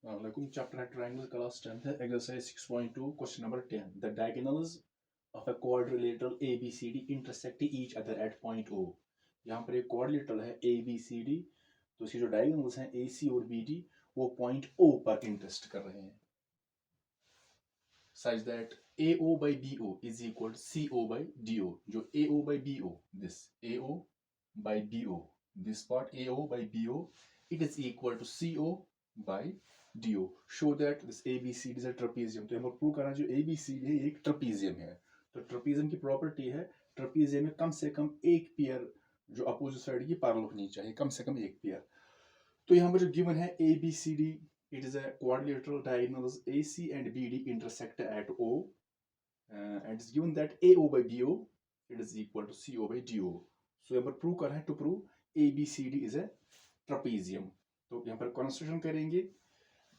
Assalamualaikum. Chapter Triangle class 10th exercise 6.2 question number 10. The diagonals of a quadrilateral ABCD intersect each other at point O. यहाँ पर एक quadrilateral है ABCD, तो इसकी जो diagonals हैं AC और BD वो point O पर interest कर रहे हैं such that AO by BO is equal to CO by DO. जो AO by BO, this AO by BO, this part AO by BO, it is equal to CO by DO. Show that this ABCD is a trapezium. तो यहाँ पर prove करना जो ABCD है एक trapezium है. तो ट्रपीजियम की प्रॉपर्टी है ट्रपीजियम में कम से कम एक पेयर जो अपोजिट साइड की पैरेलल होनी चाहिए, कम से कम एक पेयर. तो यहाँ पर जो गिवन है ABCD, it is a quadrilateral diagonals AC and BD intersect at O, and it's given that AO by BO it is equal to CO by DO. So यहाँ पर प्रूव करना है, to prove ABCD is a trapezium. तो यहाँ पर construction करेंगे,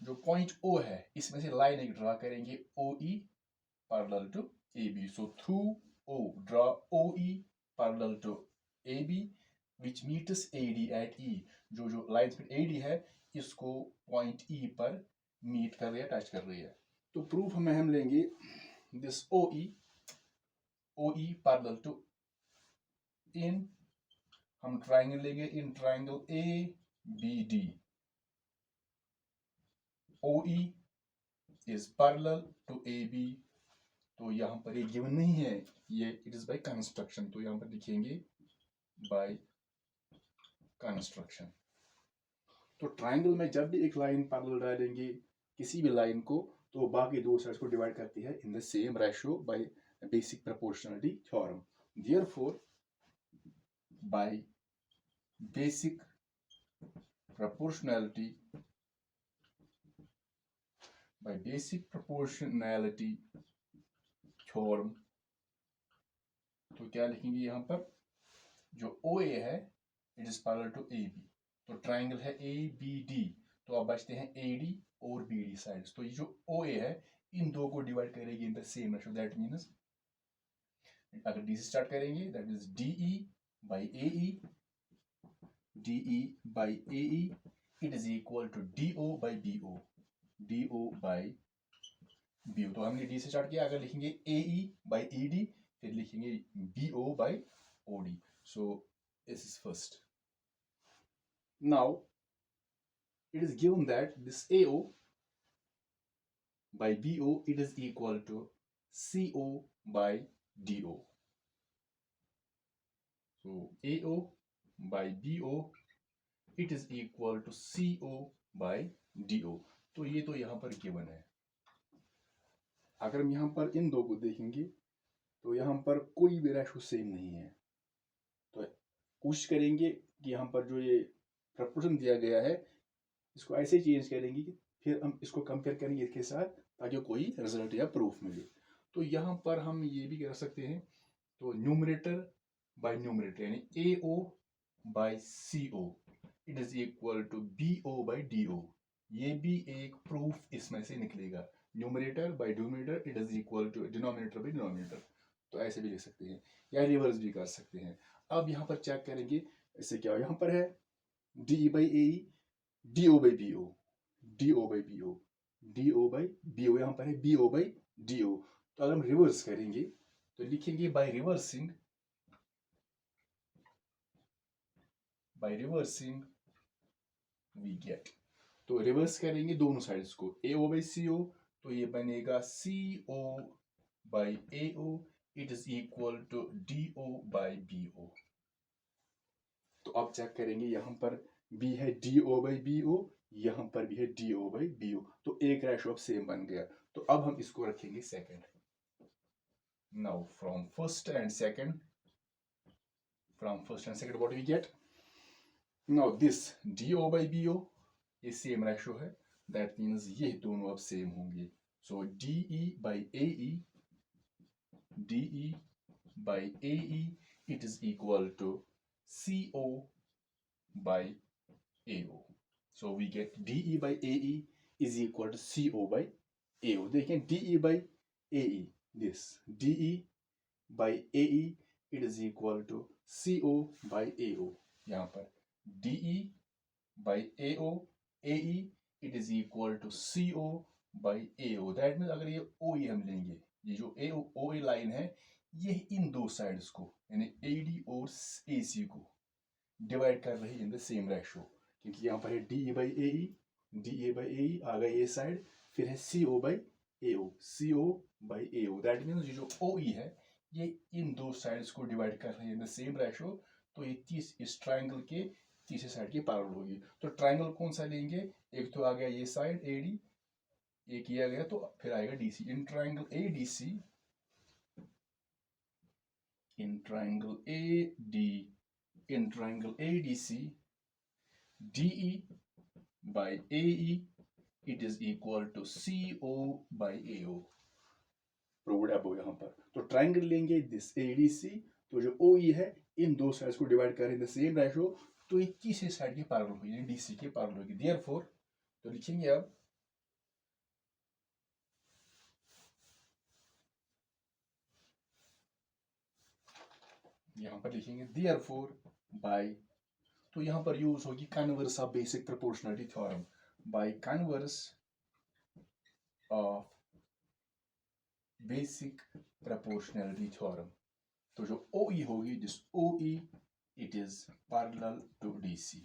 जो point O है इसमें से लाइन एक ड्रा करेंगे OE parallel to AB. So through O draw OE parallel to AB which meets AD at E. जो लाइन में AD है इसको पॉइंट E पर मीट कर रही है, टच कर रही है. तो प्रूफ में हम लेंगे दिस OE पैरेलल टू इन, हम ट्राइंगल लेंगे in triangle ABD. OE is parallel to AB. तो यहाँ पर ये गिवन नहीं है, ये इट इज बाय कंस्ट्रक्शन. तो यहाँ पर लिखेंगे बाय कंस्ट्रक्शन. तो ट्राइंगल में जब भी एक लाइन पैरेलल डालेंगे किसी भी लाइन को, तो बाकी दो साइड्स को डिवाइड करती है in the same ratio by basic proportionality theorem. Therefore by basic proportionality theorem, तो क्या लिखेंगे यहाँ पर, जो OA है it is parallel to AB. तो ट्राइंगल है ABD, तो अब बचते हैं AD और BD साइड्स. तो ये जो OA है इन दो को डिवाइड करेगी in the same ratio. That means अगर D से स्टार्ट करेंगे that is DE by AE, DE by AE it is equal to DO by BO, DO by BO. तो हमने D से स्टार्ट किया, अगर लिखेंगे AE by ED फिर लिखेंगे BO by OD. So this is first. Now it is given that this AO by BO it is equal to CO by DO. So AO by BO it is equal to CO by DO. तो ये तो यहाँ पर given है. अगर हम यहाँ पर इन दो को देखेंगे तो यहाँ पर कोई भी रेशो सेम नहीं है. तो कोशिश करेंगे कि यहाँ पर जो ये प्रपोर्शन दिया गया है इसको ऐसे चेंज करेंगे कि फिर हम इसको कंपेयर करेंगे इसके साथ ताकि कोई रिजल्ट या प्रूफ मिले. तो यहाँ पर हम ये भी कर सकते हैं, तो न्यूमरेटर बाय न्यूमरेटर यानी AO by CO it is equal to BO by DO. ये भी एक प्रूफ इसमें से निकलेगा. Numerator by numerator it is equal to denominator by denominator. तो ऐसे भी लिख सकते हैं या रिवर्स भी कर सकते हैं. अब यहाँ पर चेक करेंगे इससे क्या हो. यहाँ पर है DE by AE, DO by BO, DO by BO, DO by BO. यहाँ पर है BO by DO. तो अगर हम रिवर्स करेंगे तो लिखेंगे बाय रिवर्सिंग वी गेट. तो रिवर्स करेंगे दोनों साइड्स को, AO by CO, तो ये बनेगा CO by AO it is equal to DO by BO. तो अब चेक करेंगे यहाँ पर B है DO by BO, यहाँ पर भी है DO by BO. तो एक रेशो अब सेम बन गया. तो अब हम इसको रखेंगे second. Now from first and second what we get. Now this DO by BO ये सेम रेशो है, दैट मीन्स ये दोनों अब सेम होंगे. सो DE by AE it is equal to CO by AO. So we get DE by AE is equal to CO by AO. देखें DE by AE, this DE by AE it is equal to CO by AO. यहाँ पर DE by AO AE it is equal to CO by AO। That means अगर ये OE हम लेंगे, ये जो OE line है, ये इन दो साइड्स को यानी AD और AC को डिवाइड कर रही इन द सेम रेशो, क्योंकि यहाँ पर है DE by AE, DA by AE आ गई ये साइड, फिर है CO by AO, CO by AO। That means ये जो OE है ये इन दो साइड्स को डिवाइड कर रही है इन द सेम रेशो, तो ये इस ट्राइंगल के तीसरे साइड की पैरेलल होगी। तो ट्राइंगल कौन सा लेंगे, एक तो आ गया ये साइड AD, ये किया गया तो फिर आएगा DC। In triangle ADC, in triangle ADC, DE by AE, it is equal to CO by AO। Proved above यहाँ पर। तो ट्राइंगल लेंगे दिस ADC, तो जो OE है इन दो साइड्स को डिवाइड करें द सेम रेशो, तो ये तीसरी साइड की पैरेलल होगी यानी DC के पैरेलल होगी। देयरफॉर तो लिखेंगे अब यहाँ पर लिखेंगे देयरफॉर बाय, तो यहाँ पर यूज होगी converse of basic proportionality theorem, by converse of basic proportionality theorem. तो जो OE होगी, जिस OE it is parallel to DC,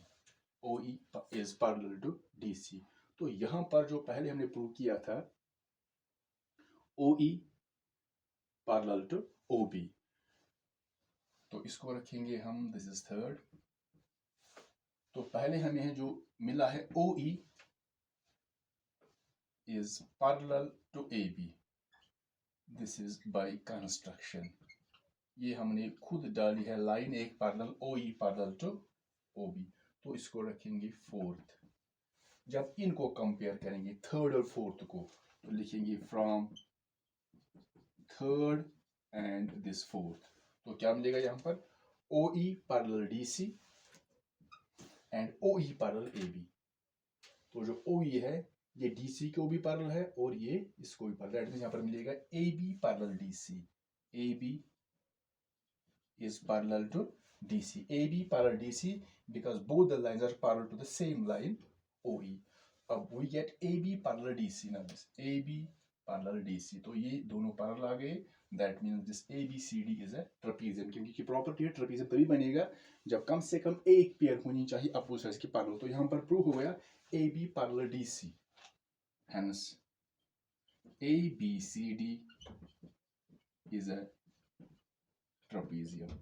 OE is parallel to DC। तो यहां पर जो पहले हमने प्रूव किया था OE पैरेलल टू OB, तो इसको रखेंगे हम, दिस इज थर्ड। तो पहले हमें जो मिला है OE is parallel to AB, this is by construction, ये हमने खुद डाली है लाइन एक parallel OE parallel to OB, तो इसको रखेंगे फोर्थ। जब इनको कंपेयर करेंगे थर्ड और फोर्थ को, तो लिखेंगे from third and this fourth, तो क्या मिलेगा यहाँ पर OE parallel DC and OE parallel AB। तो जो OE है ये DC को भी पैरेलल है और ये इसको भी पैरेलल, दैट मींस यहाँ पर मिलेगा AB parallel DC, AB is parallel to DC, AB parallel DC because both the lines are parallel to the same line OE। अब we get AB parallel DC, now this AB parallel DC, तो ये दोनों parallel आ गए, that means this ABCD is a trapezium, क्योंकि property है trapezium तभी बनेगा जब कम से कम एक पेयर होनी चाहिए अपोजिट साइड्स की पैरेलल। तो यहाँ पर प्रूव हो गया AB parallel DC, hence ABCD is a trapezium।